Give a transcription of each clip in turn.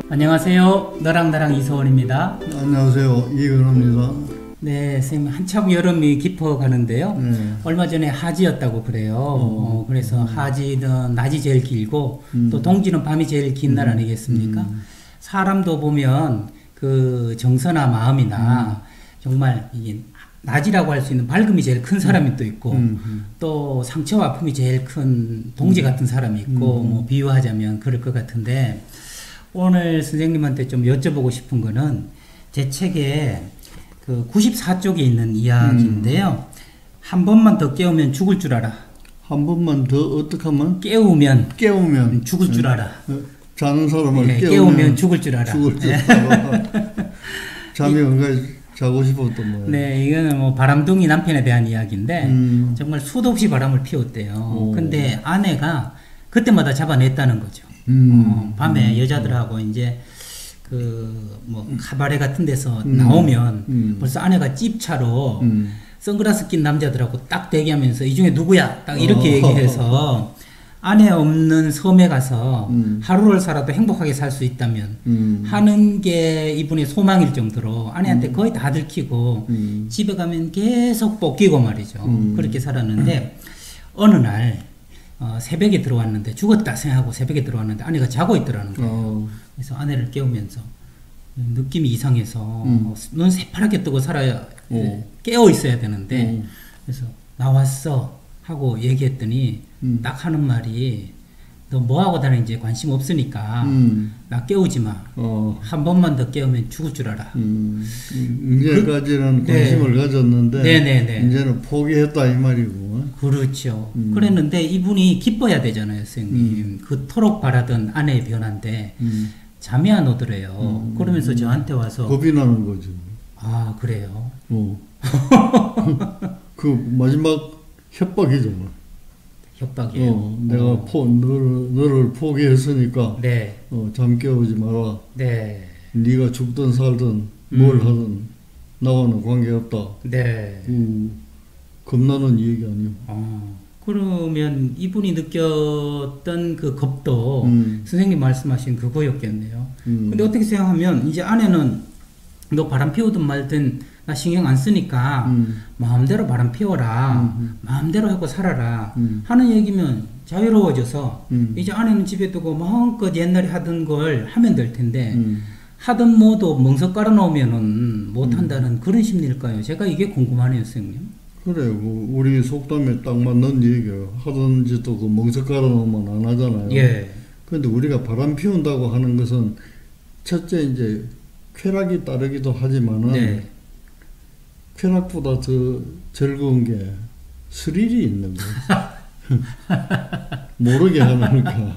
안녕하세요. 너랑 나랑 이서원입니다. 안녕하세요. 이근호입니다. 네, 선생님 한참 여름이 깊어가는데요. 얼마 전에 하지였다고 그래요. 그래서 하지는 낮이 제일 길고 또 동지는 밤이 제일 긴 날 아니겠습니까? 사람도 보면 그 정서나 마음이나 정말 이게 낮이라고 할 수 있는 밝음이 제일 큰 사람이 또 있고 또 상처와 아픔이 제일 큰 동지 같은 사람이 있고 뭐 비유하자면 그럴 것 같은데 오늘 선생님한테 좀 여쭤보고 싶은 거는 제 책에 그 94쪽에 있는 이야기인데요. 한 번만 더 깨우면 죽을 줄 알아. 한 번만 더 어떻게 하면? 깨우면 죽을 줄 알아. 자는 사람을 네, 깨우면 죽을 줄 알아. 죽을 줄 알아. 잠이 언제 자고 싶었던 거예요. 네, 이거는 뭐 바람둥이 남편에 대한 이야기인데 정말 수도 없이 바람을 피웠대요. 근데 아내가 그때마다 잡아냈다는 거죠. 밤에 여자들하고 이제 그 뭐 카바레 같은 데서 나오면 벌써 아내가 찝차로 선글라스 낀 남자들하고 딱 대기하면서 이 중에 누구야? 딱 이렇게 얘기해서 아내 없는 섬에 가서 하루를 살아도 행복하게 살 수 있다면 하는 게 이분의 소망일 정도로 아내한테 거의 다 들키고 집에 가면 계속 볶이고 말이죠. 그렇게 살았는데 어느 날 새벽에 들어왔는데 죽었다 생각하고 새벽에 들어왔는데 아내가 자고 있더라는 거예요. 그래서 아내를 깨우면서 느낌이 이상해서 눈 새파랗게 뜨고 살아야 깨어 있어야 되는데 그래서 나왔어 하고 얘기했더니 딱 하는 말이 너 뭐하고 다니는지 관심 없으니까 나 깨우지 마. 한 번만 더 깨우면 죽을 줄 알아. 이제까지는 관심을 가졌는데 네네네. 이제는 포기했다 이 말이고. 그렇죠. 그랬는데 이분이 기뻐야 되잖아요, 선생님. 그토록 바라던 아내의 변화인데 잠이 안 오더래요. 그러면서 저한테 와서 겁이 나는 거죠. 아, 그래요? 그 마지막 협박이죠. 협박이에요. 내가 너를 포기했으니까 네. 잠 깨우지 마라. 네. 네가 죽든 살든 뭘 하든 나와는 관계없다. 네. 겁나는 얘기 아니에요. 그러면 이분이 느꼈던 그 겁도 선생님 말씀하신 그거였겠네요. 근데 어떻게 생각하면 이제 아내는 너 바람 피우든 말든 나 신경 안 쓰니까 마음대로 바람 피워라. 마음대로 하고 살아라. 하는 얘기면 자유로워져서 이제 아내는 집에 두고 마음껏 옛날에 하던 걸 하면 될 텐데 하던 뭐도 멍석 깔아놓으면은 못한다는 그런 심리일까요? 제가 이게 궁금하네요, 선생님. 그래요. 우리 속담에 딱 맞는 얘기예요. 하던 짓도 그 멍석 깔아놓으면 안 하잖아요. 예. 근데 우리가 바람 피운다고 하는 것은 첫째 이제 쾌락이 따르기도 하지만은 네. 쾌락보다 더 즐거운 게 스릴이 있는 거예요. 모르게 하니까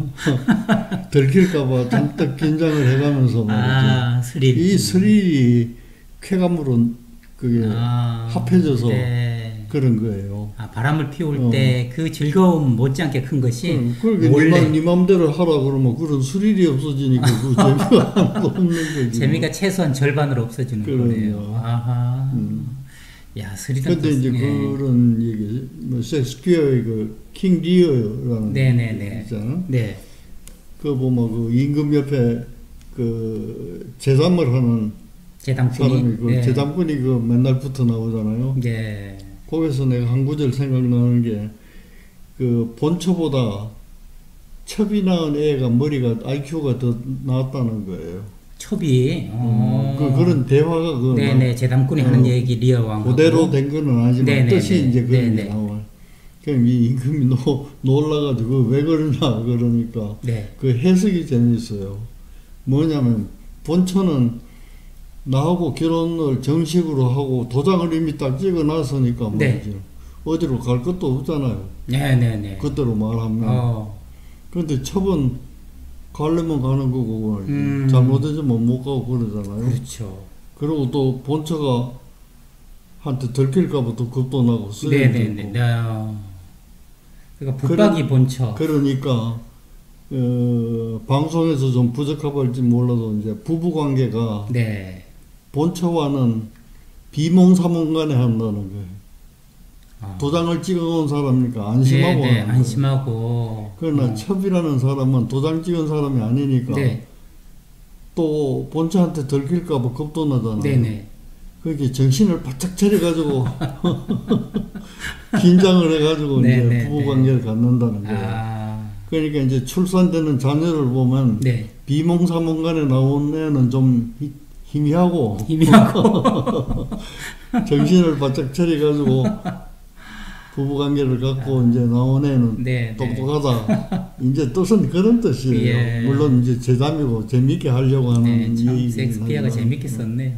들킬까봐 잔뜩 긴장을 해가면서 말이죠. 스릴. 이 스릴이 쾌감으로 그게 합해져서 네. 그런 거예요. 바람을 피울 때 그 즐거움 못지않게 큰 것이 그러게 네 맘대로 하라 그러면 그런 스릴이 없어지니까 그 재미가 하나도 없는 거지. 재미가 최소한 절반으로 없어지는 거예요. 아하. 야, 스릴은. 근데 이제 그런 얘기, 뭐 셰익스피어의 그 킹 리어라는 네네네. 있잖아. 네. 그 보면 그 임금 옆에 그 제담을 하는 제담꾼이. 사람이 그 네. 제담꾼이 그 맨날 붙어 나오잖아요. 네. 거기서 내가 한 구절 생각나는 게 그 본처보다 첩이 낳은 애가 머리가 IQ가 더 나았다는 거예요. 첩이. 그런 대화가 그 네네. 제담꾼이 하는 얘기 리어왕. 그대로 된 거는 아니지만 네네네. 뜻이 이제 그런 게 네네. 나와요. 그럼 이 임금이 놀라가지고 왜 그러냐 그러니까 네. 그 해석이 재밌어요. 뭐냐면 본처는 나하고 결혼을 정식으로 하고 도장을 이미 딱 찍어놨으니까 말이죠. 네. 어디로 갈 것도 없잖아요. 네네네. 그대로 말하면. 그런데 첩은 가려면 가는 거고 잘못해서면 못 가고 그러잖아요. 그렇죠. 그리고 또 본처가 한테 들킬까봐 또 겁도 나고 네네네. 그러니까 북박이 본처. 그러니까 방송에서 좀 부적합할지 몰라도 이제 부부 관계가 네. 본처와는 비몽사몽간에 한다는 거예요. 도장을 찍어온 사람이니까 안심하고 네, 안심하고. 그러나 첩이라는 사람은 도장 찍은 사람이 아니니까 네. 또 본처한테 들킬까봐 겁도 나잖아요. 네네. 그렇게 정신을 바짝 차려가지고 긴장을 해가지고 이제 부부관계를 갖는다는 거예요. 그러니까 이제 출산되는 자녀를 보면 비몽사몽간에 나온 애는 좀 희미하고 정신을 바짝 차려가지고 부부관계를 갖고 이제 나온 애는 똑똑하다. 이제 뜻은 그런 뜻이에요. 예. 물론 이제 제담이고 재밌게 하려고 하는 얘기긴 섹스피어가 재밌게 썼네요.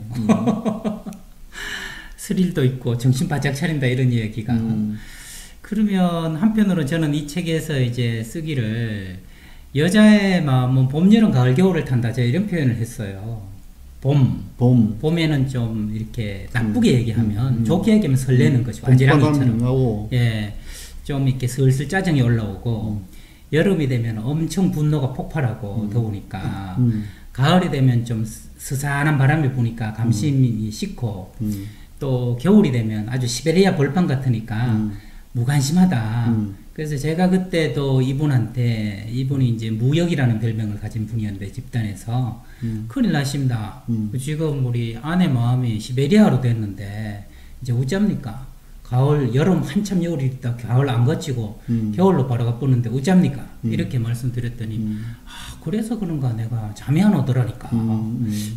스릴도 있고 정신 바짝 차린다 이런 얘기가. 그러면 한편으로 저는 이 책에서 이제 쓰기를 여자의 마음은 봄, 여름, 가을, 겨울을 탄다. 제가 이런 표현을 했어요. 봄에는 좀 이렇게 나쁘게 얘기하면 좋게 얘기하면 설레는 거죠. 안지랑이처럼. 예, 좀 이렇게 슬슬 짜증이 올라오고 여름이 되면 엄청 분노가 폭발하고 더우니까 가을이 되면 좀 스산한 바람이 부니까 감심이 식고 또 겨울이 되면 아주 시베리아 벌판 같으니까 무관심하다. 그래서 제가 그때도 이분이 이제 무역이라는 별명을 가진 분이었는데 집단에서 큰일 나십니다. 지금 우리 아내 마음이 시베리아로 됐는데 이제 어쩝니까? 가을, 여름 한참 열이 있다 가을 안 거치고 겨울로 바로 가보는데 어쩝니까? 이렇게 말씀드렸더니 그래서 그런가 내가 잠이 안 오더라니까.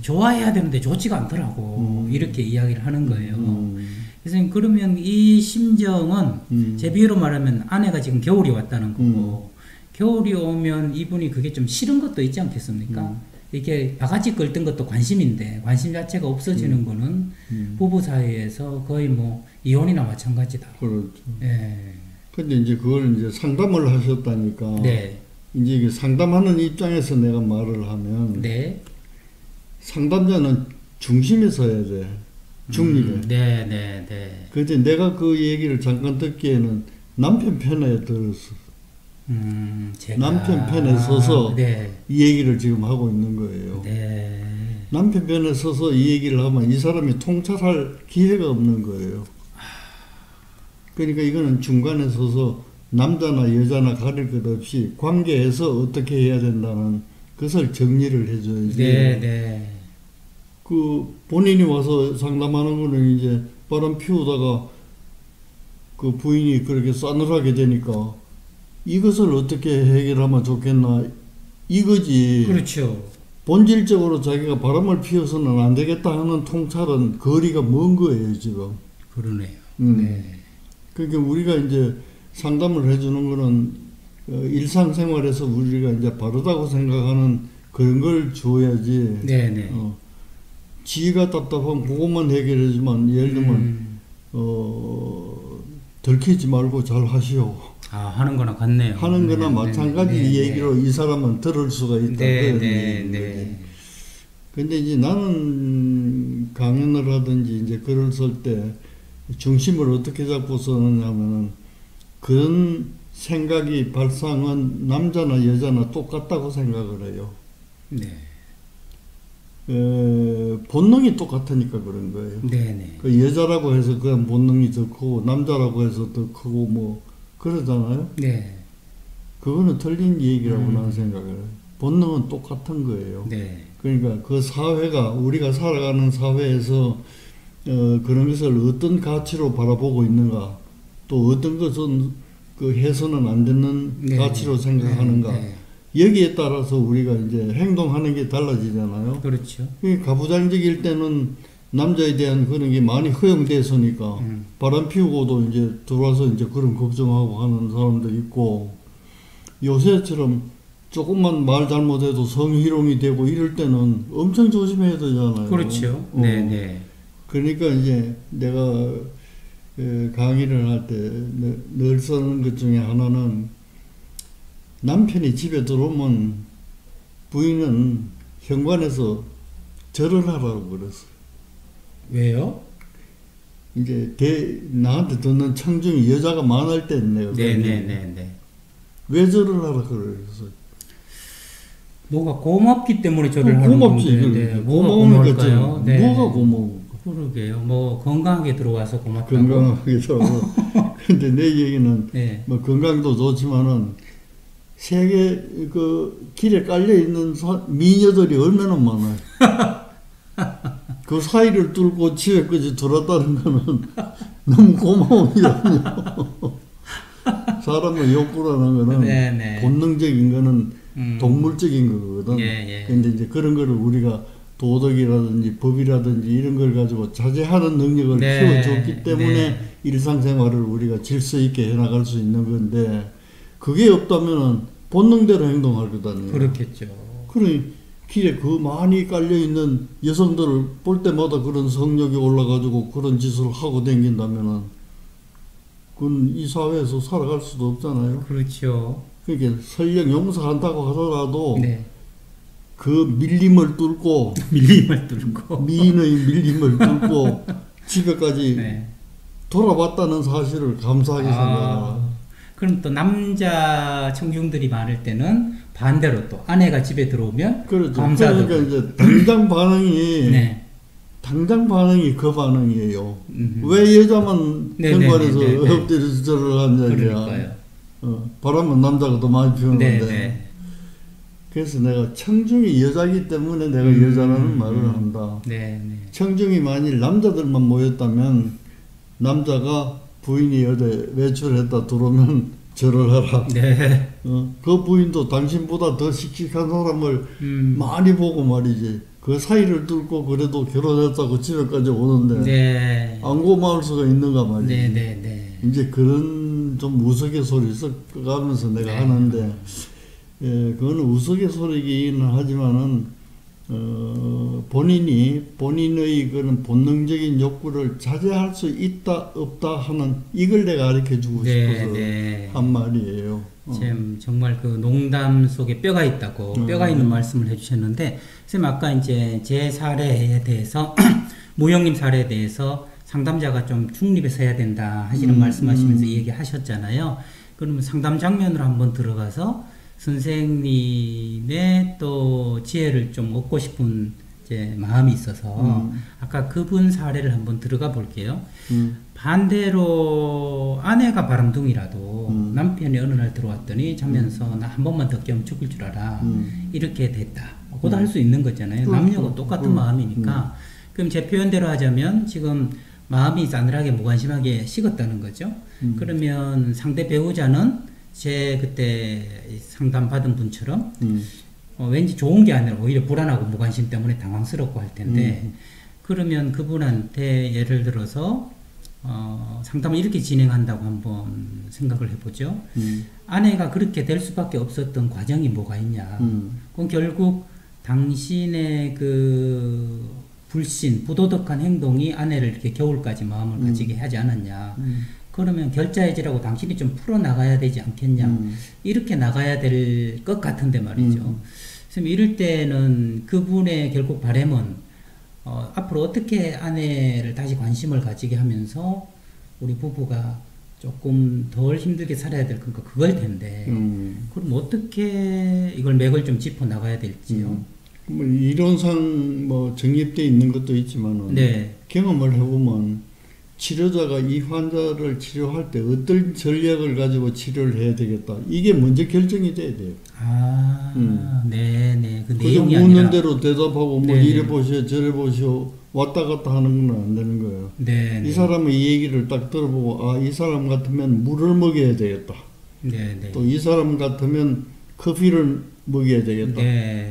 좋아해야 되는데 좋지가 않더라고. 이렇게 이야기를 하는 거예요. 그래서 그러면 이 심정은 제 비유로 말하면 아내가 지금 겨울이 왔다는 거고 겨울이 오면 이분이 그게 좀 싫은 것도 있지 않겠습니까? 이렇게 바가지 긁던 것도 관심인데 관심 자체가 없어지는 거는 부부 사이에서 거의 뭐 이혼이나 마찬가지다. 그렇죠. 예. 근데 이제 그걸 이제 상담을 하셨다니까. 네. 이제 이게 상담하는 입장에서 내가 말을 하면. 네. 상담자는 중심에 서야 돼. 중립에. 네. 근데 내가 그 얘기를 잠깐 듣기에는 남편 편에 들었어. 남편 편에 서서 이 얘기를 지금 하고 있는 거예요. 남편 편에 서서 이 얘기를 하면 이 사람이 통찰할 기회가 없는 거예요. 그러니까 이거는 중간에 서서 남자나 여자나 가릴 것 없이 관계에서 어떻게 해야 된다는 것을 정리를 해줘야지. 그 본인이 와서 상담하는 거는 이제 바람 피우다가 그 부인이 그렇게 싸늘하게 되니까 이것을 어떻게 해결하면 좋겠나 이거지. 그렇죠. 본질적으로 자기가 바람을 피워서는 안 되겠다 하는 통찰은 거리가 먼 거예요 지금. 그러네요. 그러니까 우리가 이제 상담을 해주는 거는 일상생활에서 우리가 이제 바르다고 생각하는 그런 걸 줘야지. 지가 답답하면 그것만 해결해주면 예를 들면 들키지 말고 잘 하시오. 하는 거나 같네요. 하는 거나 마찬가지 얘기로 이 사람은 들을 수가 있다. 근데 이제 나는 강연을 하든지 이제 글을 쓸 때 중심을 어떻게 잡고 쓰느냐면은 그런 생각이 발상은 남자나 여자나 똑같다고 생각을 해요. 본능이 똑같으니까 그런 거예요. 그 여자라고 해서 그냥 본능이 더 크고 남자라고 해서 더 크고 뭐 그러잖아요. 그거는 틀린 얘기라고 나는 생각을 해요. 본능은 똑같은 거예요. 그러니까 그 사회가 우리가 살아가는 사회에서 그런 것을 어떤 가치로 바라보고 있는가 또 어떤 것은 그 해서는 안 되는 가치로 생각하는가 여기에 따라서 우리가 이제 행동하는 게 달라지잖아요. 그렇죠. 가부장적일 때는 남자에 대한 그런 게 많이 허용돼서니까 바람 피우고도 이제 들어와서 이제 그런 걱정하고 하는 사람도 있고 요새처럼 조금만 말 잘못해도 성희롱이 되고 이럴 때는 엄청 조심해야 되잖아요. 그렇죠. 그러니까 이제 내가 강의를 할 때 늘 쓰는 것 중에 하나는 남편이 집에 들어오면 부인은 현관에서 절을 하라고 그랬어요. 왜요? 이제 나한테 듣는 청중이 여자가 많을 때 내가 왜 절을 하라 그랬어요? 뭐가 고맙기 때문에 절을 하는 건데 뭐가 고마울까요? 뭐가 고마워? 그러게요. 뭐 건강하게 들어와서 고맙다고. 건강하게 들어와서 근데 내 얘기는 네. 뭐 건강도 좋지만은 세계 그 길에 깔려 있는 미녀들이 얼마나 많아요. 그 사이를 뚫고 집에까지 들어왔다는 거는 너무 고마운 일이거든요. 사람의 욕구라는 거는 네네. 본능적인 거는 동물적인 거거든. 예. 근데 이제 그런 거를 우리가 도덕이라든지 법이라든지 이런 걸 가지고 자제하는 능력을 네. 키워줬기 때문에 네. 일상생활을 우리가 질서 있게 해나갈 수 있는 건데 그게 없다면은 본능대로 행동할 거다니. 그렇겠죠. 그러니 길에 그 많이 깔려있는 여성들을 볼 때마다 그런 성욕이 올라가지고 그런 짓을 하고 다닌다면은 그건 이 사회에서 살아갈 수도 없잖아요. 그렇죠. 그러니까 설령 용서한다고 하더라도 네. 그 밀림을 뚫고 밀림을 뚫고 미인의 밀림을 뚫고 집에까지 네. 돌아왔다는 사실을 감사하게 생각하라. 그럼 또 남자 청중들이 많을 때는 반대로 또 아내가 집에 들어오면 그렇죠. 감사도. 그러니까 이제 당장 반응이 네. 당장 반응이 그 반응이에요. 왜 여자만 현관에서 엎드려서 절을 하느냐. 그러니까요. 바람은 남자가 더 많이 피우는데. 네네. 그래서 내가 청중이 여자이기 때문에 내가 여자라는 말을 한다. 네네. 청중이 만일 남자들만 모였다면 남자가 부인이 어디 외출했다 들어오면 절을 하라. 네. 그 부인도 당신보다 더 씩씩한 사람을 많이 보고 말이지. 그 사이를 뚫고 그래도 결혼했다고 집에까지 오는데 네. 안 고마울 수가 있는가 말이지. 네네네. 이제 그런 좀 우스갯소리 섞어가면서 내가 네. 하는데 그거는 우스갯소리기는 하지만은 본인의 그런 본능적인 욕구를 자제할 수 있다 없다 하는 이걸 내가 가르쳐주고 싶어서 한 말이에요. 참 정말 그 농담 속에 뼈가 있다고 뼈가 있는 말씀을 해주셨는데 선생님 아까 이제 제 사례에 대해서 모형님 사례에 대해서 상담자가 좀 중립에 서야 된다 하시는 말씀하시면서 얘기하셨잖아요. 그러면 상담 장면으로 한번 들어가서 선생님의 또 지혜를 좀 얻고 싶은 이제 마음이 있어서 아까 그분 사례를 한번 들어가 볼게요. 반대로 아내가 바람둥이라도 남편이 어느 날 들어왔더니 자면서 나 한 번만 더 깨면 죽을 줄 알아. 이렇게 됐다. 그것도 할 수 있는 거잖아요. 남녀가 똑같은 마음이니까. 그럼 제 표현대로 하자면 지금 마음이 싸늘하게 무관심하게 식었다는 거죠. 그러면 상대 배우자는 제 그때 상담 받은 분처럼 왠지 좋은 게 아니라 오히려 불안하고 무관심 때문에 당황스럽고 할 텐데 그러면 그분한테 예를 들어서 상담을 이렇게 진행한다고 한번 생각을 해보죠. 아내가 그렇게 될 수밖에 없었던 과정이 뭐가 있냐. 그건 결국 당신의 그 불신, 부도덕한 행동이 아내를 이렇게 겨울까지 마음을 가지게 하지 않았냐. 그러면 결자해지라고 당신이 좀 풀어나가야 되지 않겠냐. 이렇게 나가야 될 것 같은데 말이죠. 그래서 이럴 때는 그분의 결국 바람은 앞으로 어떻게 아내를 다시 관심을 가지게 하면서 우리 부부가 조금 덜 힘들게 살아야 될 건가 그걸 텐데 그럼 어떻게 이걸 맥을 좀 짚어 나가야 될지요. 뭐 이론상 뭐 정립되어 있는 것도 있지만은 경험을 해보면 치료자가 이 환자를 치료할 때 어떤 전략을 가지고 치료를 해야 되겠다. 이게 먼저 결정이 돼야 돼요. 네네. 그 그냥 내용이 묻는 아니라. 대로 대답하고 뭐 이래 보시오 저래 보시오 왔다 갔다 하는 건 안 되는 거예요. 이 사람은 이 얘기를 딱 들어보고 아, 이 사람 같으면 물을 먹여야 되겠다. 또 이 사람 같으면 커피를 먹여야 되겠다.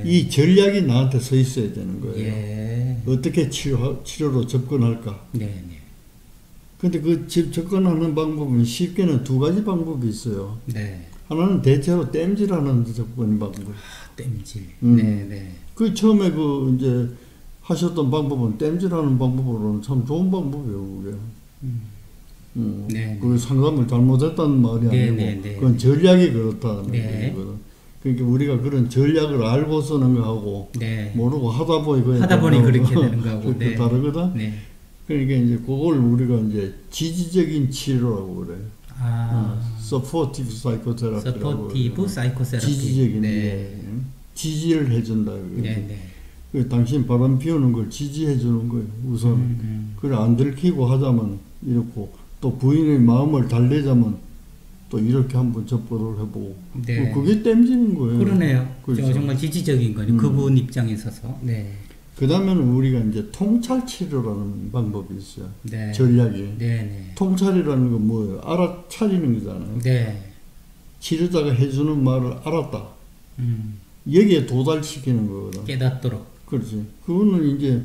이 전략이 나한테 서 있어야 되는 거예요. 어떻게 치료로 접근할까. 근데 그 접근하는 방법은 쉽게는 두 가지 방법이 있어요. 하나는 대체로 땜질하는 접근 방법. 땜질. 그 처음에 그 이제 하셨던 방법은 땜질하는 방법으로는 참 좋은 방법이에요, 그게. 그 상담을 잘못했다는 말이 아니고 그건 전략이 그렇다는 얘기거든. 그러니까 우리가 그런 전략을 알고 쓰는 거하고 모르고 하다 보니 그렇게 되는 거하고 다르거든. 그러니까 이제 그걸 우리가 이제 지지적인 치료라고 그래요. 서포티브 사이코테라피라고. 서포티브 사이코테라피. 지지적인 지지를 해준다. 당신 바람 피우는 걸 지지해 주는 거예요. 우선 그래 안 들키고 하자면 이렇고 또 부인의 마음을 달래자면 또 이렇게 한번 접근을 해보고 네. 그게 땜지는 거예요. 그러네요. 그렇죠. 정말 지지적인 거죠. 그분 입장에 있어서. 네. 그 다음에는 우리가 이제 통찰 치료라는 방법이 있어요. 네. 전략이. 네. 통찰이라는 건 뭐예요? 알아차리는 거잖아요. 네. 치료자가 해주는 말을 알았다. 여기에 도달시키는 거거든. 깨닫도록. 그렇지. 그거는 이제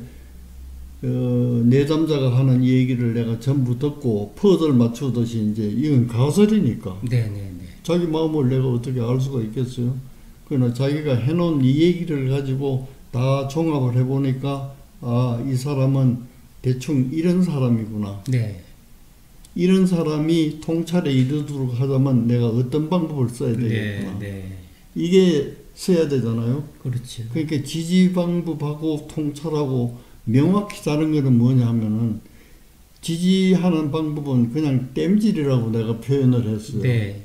내담자가 하는 얘기를 내가 전부 듣고 퍼즐 맞추듯이 이제 이건 가설이니까. 네네네. 자기 마음을 내가 어떻게 알 수가 있겠어요? 그러나 자기가 해놓은 이 얘기를 가지고 다 종합을 해보니까 아, 이 사람은 대충 이런 사람이구나. 네. 이런 사람이 통찰에 이르도록 하자면 내가 어떤 방법을 써야 되겠구나. 네. 이게 써야 되잖아요. 그렇죠. 그러니까 지지방법하고 통찰하고 명확히 다른 거는 뭐냐 하면은 지지하는 방법은 그냥 땜질이라고 내가 표현을 했어요. 네.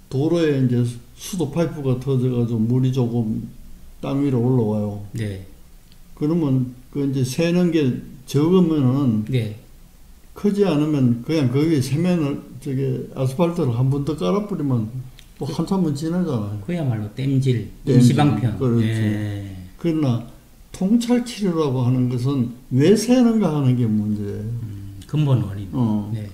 도로에 이제 수도 파이프가 터져가지고 물이 조금 땅 위로 올라와요. 네. 그러면 그 이제 새는 게 적으면은 네. 크지 않으면 그냥 거기에 세면을 저기 아스팔트를 한 번 더 깔아버리면 또 한참은 지나잖아요. 그야말로 땜질, 임시방편. 그렇죠. 네. 그러나 통찰 치료라고 하는 것은 왜 새는가 하는 게 문제예요. 근본 원인. 네.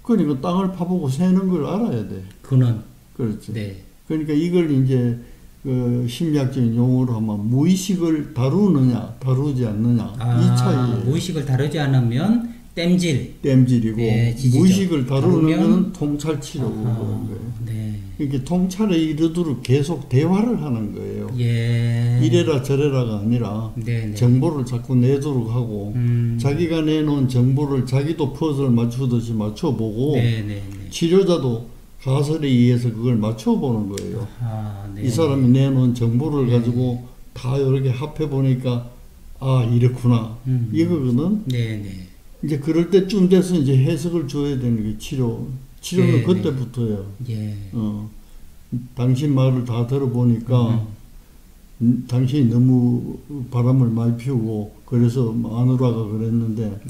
그러니까 땅을 파보고 새는 걸 알아야 돼. 근원. 그렇지. 네. 그러니까 이걸 이제 그 심리학적인 용어로 하면 무의식을 다루느냐, 다루지 않느냐 이 차이예요. 무의식을 다루지 않으면 땜질이고 네, 무의식을 다루는 것은 통찰 치료고 그런 거예요. 네. 이렇게 통찰에 이르도록 계속 대화를 하는 거예요. 예. 이래라 저래라가 아니라 네네. 정보를 자꾸 내도록 하고 자기가 내놓은 정보를 자기도 퍼즐 맞추듯이 맞춰보고 네네네. 치료자도 가설에 의해서 그걸 맞춰보는 거예요. 네. 이 사람이 내놓은 정보를 가지고 다 이렇게 합해보니까 아 이렇구나 이거거든. 네네. 이제 그럴 때쯤 돼서 이제 해석을 줘야 되는 게 치료는 네네. 그때부터예요. 예. 당신 말을 다 들어보니까 당신이 너무 바람을 많이 피우고 그래서 마누라가 그랬는데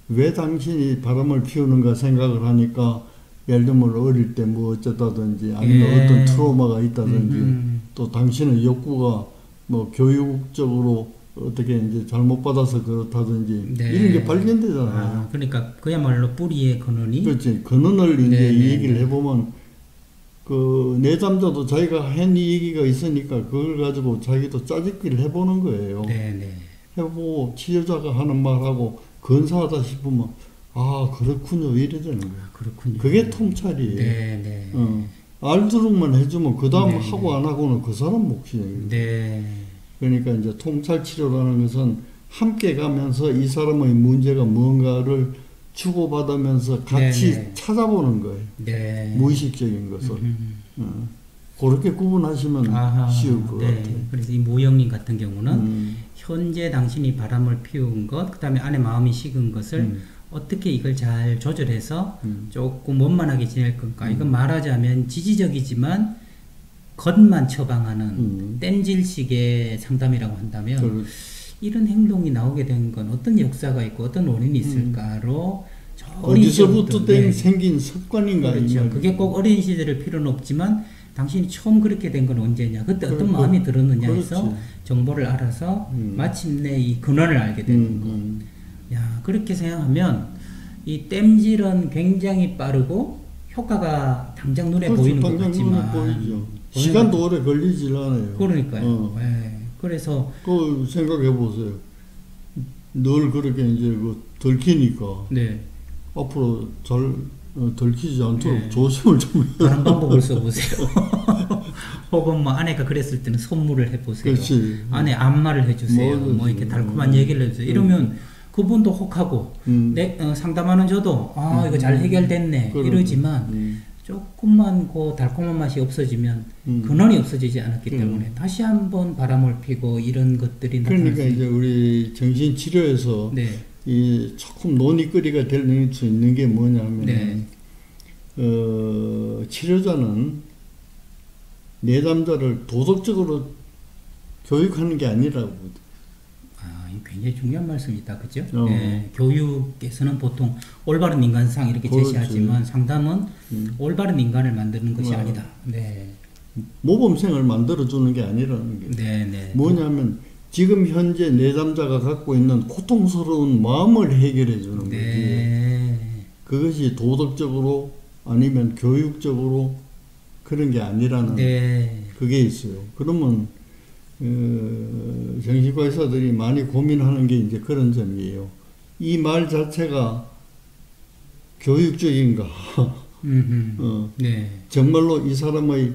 왜 당신이 바람을 피우는가 생각을 하니까 예를 들면 어릴 때 뭐 어쩌다든지 아니면 어떤 트라우마가 있다든지 또 당신의 욕구가 뭐 교육적으로 어떻게 이제 잘못 받아서 그렇다든지 이런 게 발견되잖아요. 그러니까 그야말로 뿌리의 근원이 그렇지. 근원을 이제 얘기를 해보면 그 내담자도 자기가 한 얘기가 있으니까 그걸 가지고 자기도 짜집기를 해보는 거예요. 네네. 해보고 치료자가 하는 말하고 근사하다 싶으면 아 그렇군요 이래 되는 거예요. 그렇군요. 그게 통찰이에요. 네네. 알도록만 해주면 그 다음 하고 안 하고는 그 사람 몫이에요. 네. 그러니까 이제 통찰 치료라는 것은 함께 가면서 이 사람의 문제가 뭔가를 주고받으면서 같이 네네. 찾아보는 거예요. 네. 무의식적인 것을. 그렇게 구분하시면 쉬울 것 같아요. 그래서 이 모영님 같은 경우는 현재 당신이 바람을 피운 것, 그 다음에 안에 마음이 식은 것을 어떻게 이걸 잘 조절해서 조금 원만하게 지낼 건가. 이건 말하자면 지지적이지만 겉만 처방하는 땜질식의 상담이라고 한다면 이런 행동이 나오게 된 건 어떤 역사가 있고 어떤 원인이 있을까로 어디서부터 생긴 습관인가. 그렇죠. 그게 꼭 어린 시절일 필요는 없지만 당신이 처음 그렇게 된 건 언제냐, 그때 어떤 마음이 들었느냐 해서 정보를 알아서 마침내 이 근원을 알게 되는 거. 야, 그렇게 생각하면 이 땜질은 굉장히 빠르고 효과가 당장 눈에 보이는 것 같지만 시간도 오래 걸리질 않아요. 그러니까요. 그래서 그 생각해 보세요. 늘 그렇게 이제 들키니까 앞으로 잘 들키지 않도록 조심을 좀 해요. 다른 방법을 써보세요. 혹은 뭐 아내가 그랬을 때는 선물을 해보세요. 그렇지. 아내 안마를 해주세요. 뭐 이렇게 달콤한 얘기를 해주세요. 이러면 그분도 혹하고 상담하는 저도 이거 잘 해결됐네 이러지만 조금만 그 달콤한 맛이 없어지면 근원이 없어지지 않았기 때문에 다시 한번 바람을 피고 이런 것들이 그러니까 이제 우리 정신치료에서 이 조금 논의거리가 될 수 있는 게 뭐냐면 치료자는 내담자를 도덕적으로 교육하는 게 아니라고. 굉장히 중요한 말씀이다, 그죠? 네, 교육에서는 보통 올바른 인간상 이렇게 그렇지. 제시하지만 상담은 올바른 인간을 만드는 것이 아니다. 네. 모범생을 만들어주는 게 아니라는 게 네. 뭐냐면 지금 현재 내담자가 갖고 있는 고통스러운 마음을 해결해 주는 거지. 그것이 도덕적으로 아니면 교육적으로 그런 게 아니라는 그게 있어요. 그러면 정신과 의사들이 많이 고민하는 게 이제 그런 점이에요. 이 말 자체가 교육적인가? 정말로 이 사람의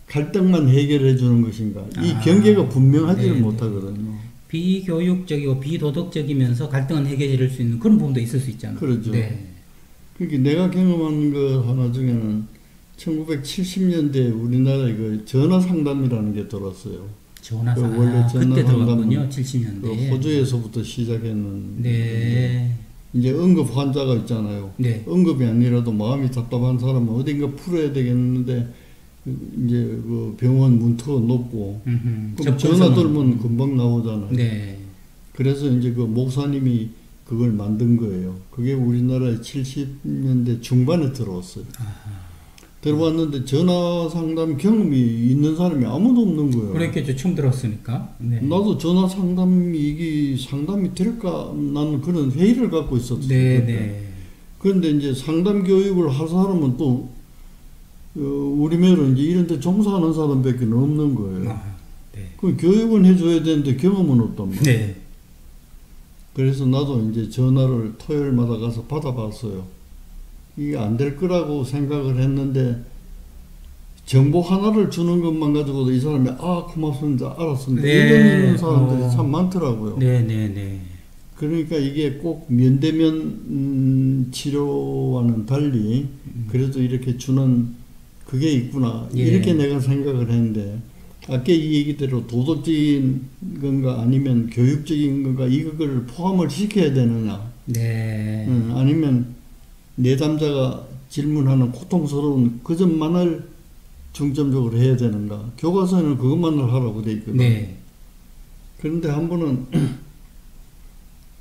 갈등만 해결해 주는 것인가? 이 경계가 분명하지를 못하거든요. 비교육적이고 비도덕적이면서 갈등은 해결할 수 있는 그런 부분도 있을 수 있잖아요. 그렇죠. 그러니까 내가 경험한 거 하나 중에는 1970년대 우리나라에 그 전화 상담이라는 게 들었어요. 전화 상담. 원래 전화 그때 들어갔군요. 70년대. 그 호주에서부터 시작했는. 이제 응급 환자가 있잖아요. 응급이 아니라도 마음이 답답한 사람은 어딘가 풀어야 되겠는데 이제 그 병원 문턱은 높고 전화 들면 금방 나오잖아요. 그래서 이제 그 목사님이 그걸 만든 거예요. 그게 우리나라에 70년대 중반에 들어왔어요. 들어왔는데 전화 상담 경험이 있는 사람이 아무도 없는 거예요. 그랬겠죠. 처음 들었으니까. 나도 전화 상담이 이게 상담이 될까 나는 그런 회의를 갖고 있었어요. 그런데 이제 상담 교육을 할 사람은 또 우리매로 이제 이런 데 종사하는 사람밖에 없는 거예요. 그럼 교육은 해줘야 되는데 경험은 없단 말이에요. 그래서 나도 이제 전화를 토요일마다 가서 받아봤어요. 이게 안 될 거라고 생각을 했는데 정보 하나를 주는 것만 가지고도 이 사람이 고맙습니다, 알았습니다 이런 사람들이 참 많더라고요. 그러니까 이게 꼭 면대면 치료와는 달리 그래도 이렇게 주는 그게 있구나 이렇게 내가 생각을 했는데 아까 이 얘기대로 도덕적인 건가 아니면 교육적인 건가 이걸 포함을 시켜야 되느냐 아니면 내담자가 질문하는 고통스러운 그 점만을 중점적으로 해야 되는가. 교과서에는 그것만을 하라고 돼 있거든. 그런데 한 번은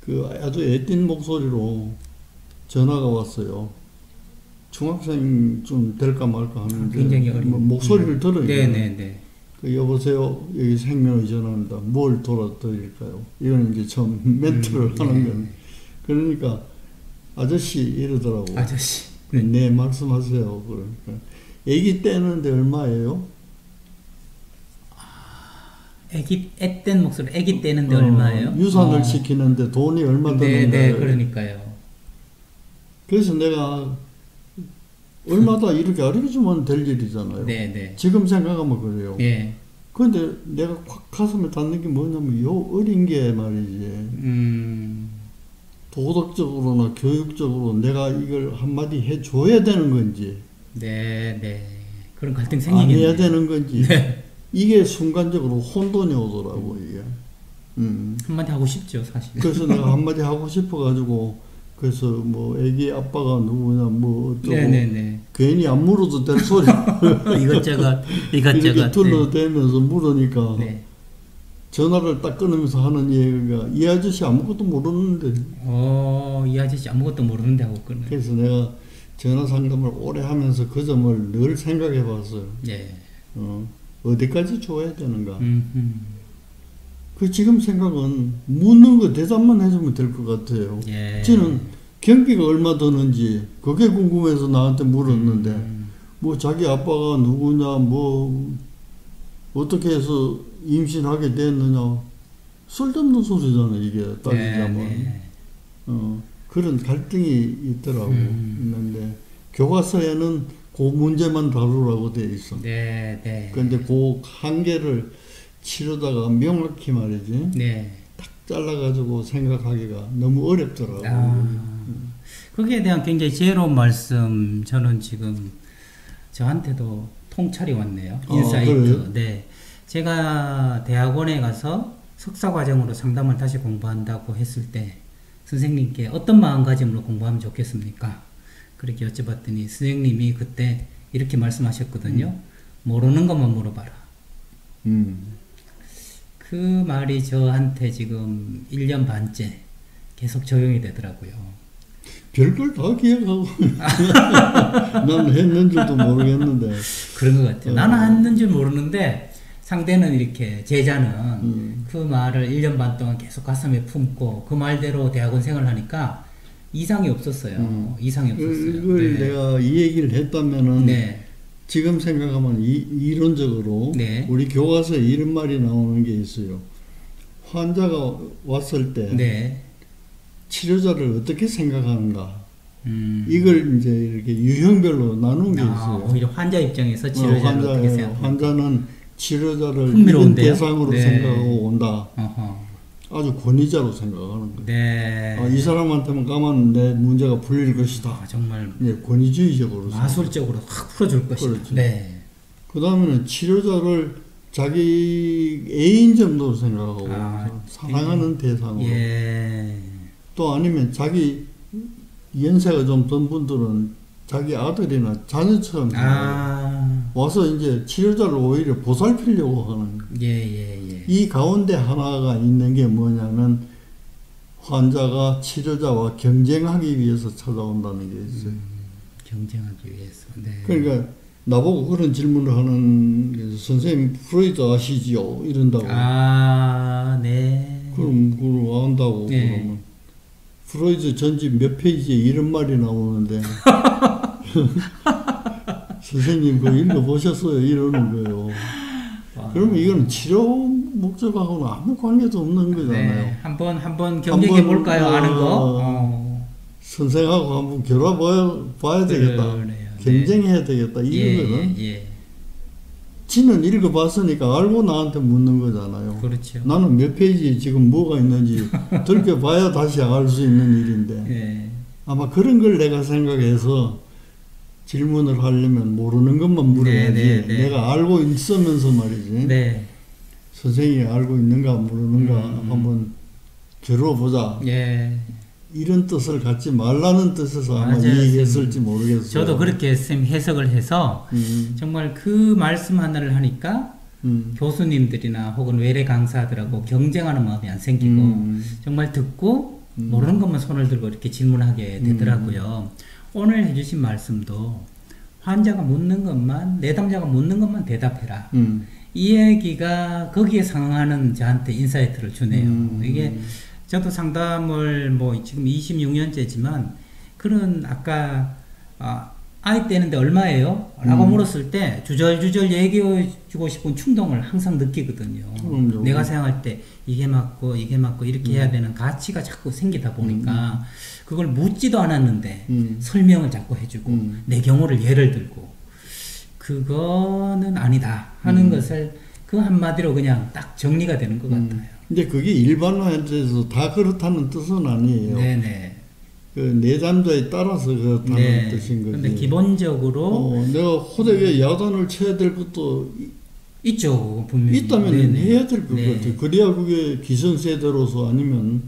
그 아주 애띤 목소리로 전화가 왔어요. 중학생 좀 될까 말까 하는데 굉장히 어린 목소리를 들으니까 그 여보세요, 여기 생명의 전화입니다. 뭘 도와드릴까요? 이건 이제 처음 멘트를 하는 거예요. 그러니까 아저씨 이러더라고. 아저씨. 네, 말씀하세요. 그러니까 애기 떼는데 얼마예요? 애 뗀 목소리. 애기 떼는데 얼마예요? 유산을 시키는데 돈이 얼마 드는가요? 그러니까요. 그래서 내가 얼마다 이렇게 알려주면 될 일이잖아요. 지금 생각하면 그래요. 그런데 내가 확 가슴에 닿는 게 뭐냐면 요 어린 게 말이지. 도덕적으로나 교육적으로 내가 이걸 한마디 해줘야 되는 건지 그런 갈등 생기겠네. 안 해야 되는 건지 이게 순간적으로 혼돈이 오더라고 이게. 한마디 하고 싶죠 사실. 그래서 내가 한마디 하고 싶어가지고 그래서 뭐 애기 아빠가 누구냐 뭐 어쩌고 괜히 안 물어도 될 소리 이것저것 이렇게 둘러대면서 물으니까 전화를 딱 끊으면서 하는 얘기가 이 아저씨 아무것도 모르는데 이 아저씨 아무것도 모르는데 하고 끊어. 그래서 내가 전화 상담을 오래 하면서 그 점을 늘 생각해 봤어요. 어디까지 줘야 되는가. 그 지금 생각은 묻는 거 대답만 해주면 될 것 같아요. 저는 경비가 얼마 드는지 그게 궁금해서 나한테 물었는데 뭐 자기 아빠가 누구냐 뭐 어떻게 해서 임신하게 됐느냐 쓸데없는 소리잖아요 이게 따지자면. 그런 갈등이 있더라고. 있는데 교과서에는 그 문제만 다루라고 돼 있어. 그런데 그 한계를 치르다가 명확히 말이지 딱 잘라가지고 생각하기가 너무 어렵더라고. 거기에 대한 굉장히 지혜로운 말씀 저는 지금 저한테도 통찰이 왔네요. 인사이트. 제가 대학원에 가서 석사과정으로 상담을 다시 공부한다고 했을 때 선생님께 어떤 마음가짐으로 공부하면 좋겠습니까? 그렇게 여쭤봤더니 선생님이 그때 이렇게 말씀하셨거든요. 모르는 것만 물어봐라. 그 말이 저한테 지금 1년 반째 계속 적용이 되더라고요. 별걸 다 기억하고 나는 했는 줄도 모르겠는데 그런 것 같아요. 나는 했는 줄 모르는데 상대는 이렇게 제자는 그 말을 1년 반 동안 계속 가슴에 품고 그 말대로 대학원 생활을 하니까 이상이 없었어요. 이상이 없었어요. 이걸 네. 내가 이 얘기를 했다면은 네. 지금 생각하면 이론적으로 네. 우리 교과서에 이런 말이 나오는 게 있어요. 환자가 왔을 때 네. 치료자를 어떻게 생각하는가. 이걸 이제 이렇게 유형별로 나눈 게 있어요. 오히려 환자 입장에서 치료자를 어떻게 생각하는가. 환자는 치료자를 흥미로운데요? 대상으로 네. 생각하고 온다. 어허. 아주 권위자로 생각하는 거예요. 네. 이 사람한테만 가면 내 문제가 풀릴 것이다. 정말 권위주의적으로 마술적으로 확 풀어줄 것이다. 그렇죠. 네. 그 다음에는 치료자를 자기 애인 정도로 생각하고 사랑하는 대상으로. 예. 또 아니면 자기 연세가 좀 든 분들은 자기 아들이나 자녀처럼 와서 이제 치료자를 오히려 보살피려고 하는. 예. 이 가운데 하나가 있는 게 뭐냐면 환자가 치료자와 경쟁하기 위해서 찾아온다는 게 있어요. 경쟁하기 위해서. 네. 그러니까 나보고 그런 질문을 하는 게 선생님 프로이드 아시지요? 이런다고. 네. 그럼 안다고 네. 그러면 프로이드 전집 몇 페이지에 이런 말이 나오는데 선생님 그거 읽어보셨어요? 이러는 거예요. 그러면 이건 치료 목적하고는 아무 관계도 없는 거잖아요. 네. 한번 경쟁해 볼까요? 아는 거. 선생하고 한번 겨뤄봐야 되겠다. 그래요. 경쟁해야 되겠다. 이런 거는 지는 읽어봤으니까 알고 나한테 묻는 거잖아요. 그렇죠. 나는 몇 페이지에 지금 뭐가 있는지 들켜봐야 다시 알 수 있는 일인데 아마 그런 걸 내가 생각해서 질문을 하려면 모르는 것만 물어야지. 내가 알고 있으면서 말이지. 선생님이 알고 있는가 모르는가 한번 겨뤄보자. 이런 뜻을 갖지 말라는 뜻에서 아마 얘기했을지 모르겠어요. 저도 그렇게 쌤 해석을 해서 정말 그 말씀 하나를 하니까 교수님들이나 혹은 외래 강사들하고 경쟁하는 마음이 안 생기고 정말 듣고 모르는 것만 손을 들고 이렇게 질문하게 되더라고요. 오늘 해주신 말씀도 환자가 묻는 것만, 내담자가 묻는 것만 대답해라. 이 얘기가 거기에 상응하는 저한테 인사이트를 주네요. 이게 저도 상담을 뭐 지금 26년째지만 그런 아까 아이 떼는데 얼마예요? 라고 물었을 때 주절주절 얘기해주고 싶은 충동을 항상 느끼거든요. 내가 생각할 때 이게 맞고 이렇게 해야 되는 가치가 자꾸 생기다 보니까 그걸 묻지도 않았는데 설명을 자꾸 해주고 내 경우를 예를 들고 그거는 아니다 하는 것을 그 한마디로 그냥 딱 정리가 되는 것 같아요. 근데 그게 일반화해서 다 그렇다는 뜻은 아니에요. 그 내담자에 따라서 그렇다는 뜻인 거지. 근데 기본적으로 내가 호되게 야단을 쳐야 될 것도 있죠. 분명히. 있다면 해야 될 것 같아요. 그래야 그게 기성세대로서 아니면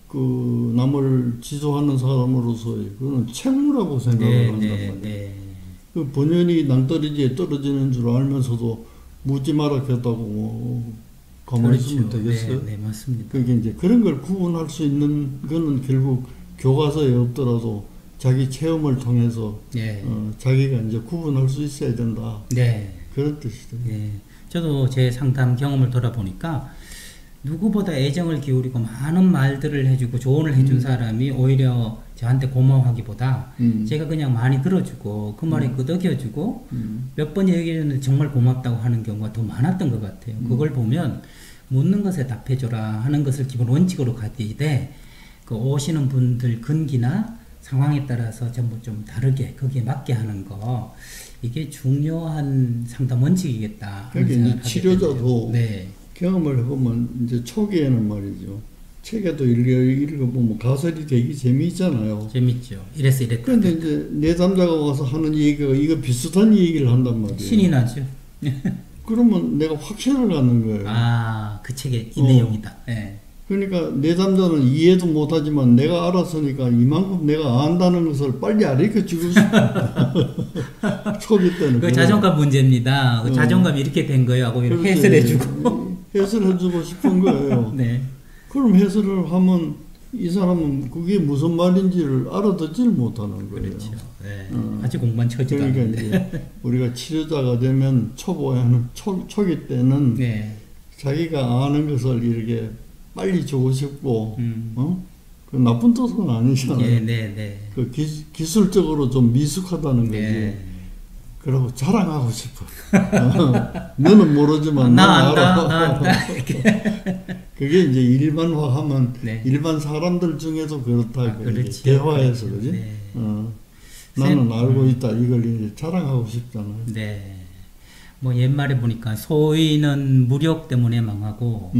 그 남을 지도하는 사람으로서의 그거는 책무라고 생각을 한단 말이에요. 그 본연이 낭떠러지에 떨어지는 줄 알면서도 묻지 말았겠다고 뭐 가만히 있으면 되겠어요? 맞습니다. 그게 이제 그런 걸 구분할 수 있는 거는 결국 교과서에 없더라도 자기 체험을 통해서 자기가 이제 구분할 수 있어야 된다. 그런 뜻이죠. 저도 제 상담 경험을 돌아보니까 누구보다 애정을 기울이고 많은 말들을 해주고 조언을 해준 사람이 오히려 저한테 고마워하기보다 제가 그냥 많이 들어주고 그 말에 끄덕여주고 몇 번 얘기했는데 정말 고맙다고 하는 경우가 더 많았던 것 같아요. 그걸 보면 묻는 것에 답해줘라 하는 것을 기본 원칙으로 가지되 그 오시는 분들 근기나 상황에 따라서 전부 좀 다르게 거기에 맞게 하는 거 이게 중요한 상담 원칙이겠다. 그러니까 이제 치료자도 경험을 해보면 이제 초기에는 말이죠. 책에도 읽어보면 가설이 되게 재미있잖아요. 재밌죠. 이래서 이랬다. 그런데 이제 내담자가 와서 하는 얘기가 이거 비슷한 얘기를 한단 말이에요. 신이 나죠. 그러면 내가 확신을 갖는 거예요. 그 책에 이 내용이다. 그러니까 내담자는 이해도 못하지만 내가 알았으니까 이만큼 내가 안다는 것을 빨리 알려주고 싶어. 초기 때는. 그 자존감 문제입니다. 그 자존감이 이렇게 된 거예요 하고 해설해주고. 해설해주고 싶은 거예요. 네. 그럼 해설을 하면 이 사람은 그게 무슨 말인지를 알아듣질 못하는 거예요. 그렇죠. 네. 아직 공부만 쳐지도 그러니까 않는데. 이제 우리가 치료자가 되면 초보에는 초기 때는 네. 자기가 아는 것을 이렇게 빨리 주고 싶고, 그 나쁜 뜻은 아니잖아요. 네. 그 기술적으로 좀 미숙하다는 거지. 네. 그러고 자랑하고 싶어. 너는 모르지만 나 알아. 안다. 그게 이제 일반화하면 네. 일반 사람들 중에도 그렇다. 그렇지. 대화에서 그렇죠. 그지. 네. 나는 알고 있다. 이걸 이제 자랑하고 싶잖아요. 네. 뭐 옛말에 보니까 소인은 무력 때문에 망하고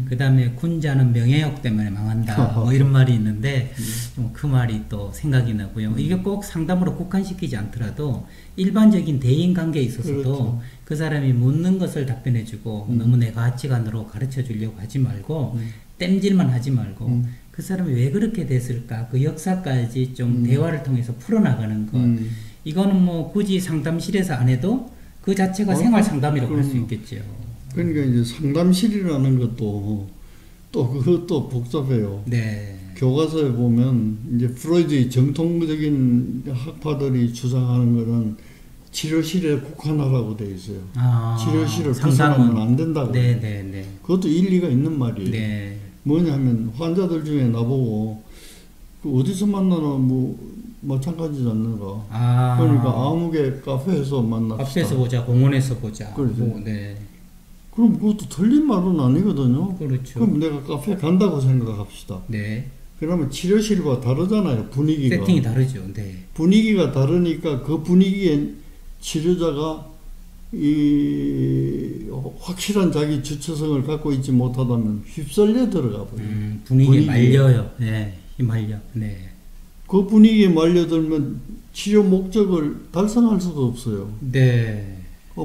그 다음에 군자는 명예욕 때문에 망한다 뭐 이런 말이 있는데 좀 그 말이 또 생각이 나고요. 이게 꼭 상담으로 국한시키지 않더라도 일반적인 대인관계에 있어서도 그렇죠. 그 사람이 묻는 것을 답변해주고 너무 내 가치관으로 가르쳐 주려고 하지 말고 땜질만 하지 말고 그 사람이 왜 그렇게 됐을까 그 역사까지 좀 대화를 통해서 풀어나가는 것 이거는 뭐 굳이 상담실에서 안 해도 그 자체가 생활 상담이라고 할 수 있겠죠. 그러니까 이제 상담실이라는 것도 또 그것도 복잡해요. 네. 교과서에 보면 이제 프로이드의 정통적인 학파들이 주장하는 것은 치료실에 국한하라고 돼 있어요. 치료실을 벗어나면 안 된다고. 네. 그것도 일리가 있는 말이에요. 네. 뭐냐면 환자들 중에 나보고 그 어디서 만나나 뭐 마찬가지지 않는가. 그러니까 아무개 카페에서 만납시다. 카페에서 보자, 공원에서 보자. 그렇죠. 네. 그럼 그것도 틀린 말은 아니거든요. 그렇죠. 그럼 내가 카페 간다고 생각합시다. 네. 그러면 치료실과 다르잖아요. 분위기가. 세팅이 다르죠. 네. 분위기가 다르니까 그 분위기에 치료자가 이 확실한 자기 주체성을 갖고 있지 못하다면 휩쓸려 들어가 버려요. 분위기에 말려요. 네. 휘말려. 네. 그 분위기에 말려들면 치료 목적을 달성할 수가 없어요. 네.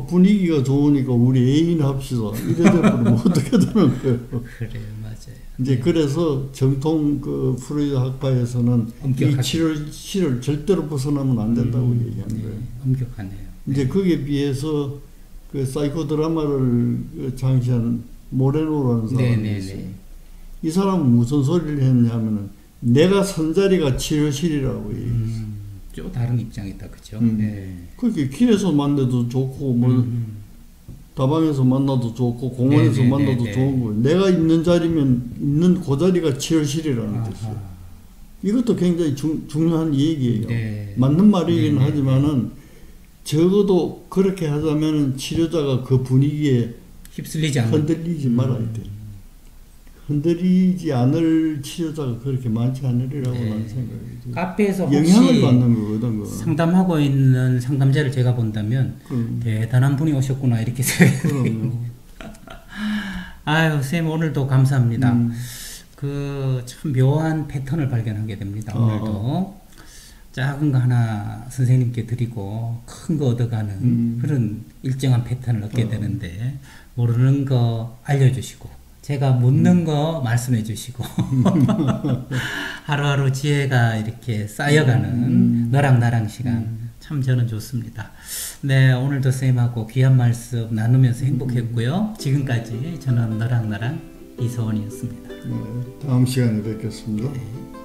분위기가 좋으니까 우리 애인 합시다. 이래 되면 어떻게 되는 거예요? 그래요, 맞아요. 이제 네. 그래서 정통 그 프로이드 학파에서는 이 치료실을 절대로 벗어나면 안 된다고 얘기하는 거예요. 엄격하네요. 이제 거기에 비해서 그 사이코 드라마를 장시한 모레노라는 사람이 있어요. 이 사람은 무슨 소리를 했냐면은 내가 선자리가 치료실이라고 얘기했어요. 좀 다른 입장이다, 그죠? 네. 그렇게 길에서 만나도 좋고, 뭐, 다방에서 만나도 좋고, 공원에서 만나도 좋은 거예요. 내가 있는 자리면, 있는 그 자리가 치료실이라는 뜻이에요. 이것도 굉장히 중요한 얘기예요. 네. 맞는 말이긴 하지만은, 적어도 그렇게 하자면은 치료자가 그 분위기에 휩쓸리지 않는 흔들리지 말아야 돼요. 흔들리지 않을 치료자가 그렇게 많지 않으리라고 나는 생각이 들어요. 카페에서 혹시 영향을 받는 거거든. 그건. 상담하고 있는 상담자를 제가 본다면 대단한 분이 오셨구나 이렇게 생각해요. 아유, 쌤 오늘도 감사합니다. 그 참 묘한 패턴을 발견하게 됩니다. 오늘도 작은 거 하나 선생님께 드리고 큰 거 얻어가는 그런 일정한 패턴을 얻게 되는데 모르는 거 알려주시고 제가 묻는 거 말씀해 주시고 하루하루 지혜가 이렇게 쌓여가는 너랑 나랑 시간 참 저는 좋습니다. 네, 오늘도 쌤하고 귀한 말씀 나누면서 행복했고요. 지금까지 저는 너랑 나랑 이서원이었습니다. 네, 다음 시간에 뵙겠습니다. 네.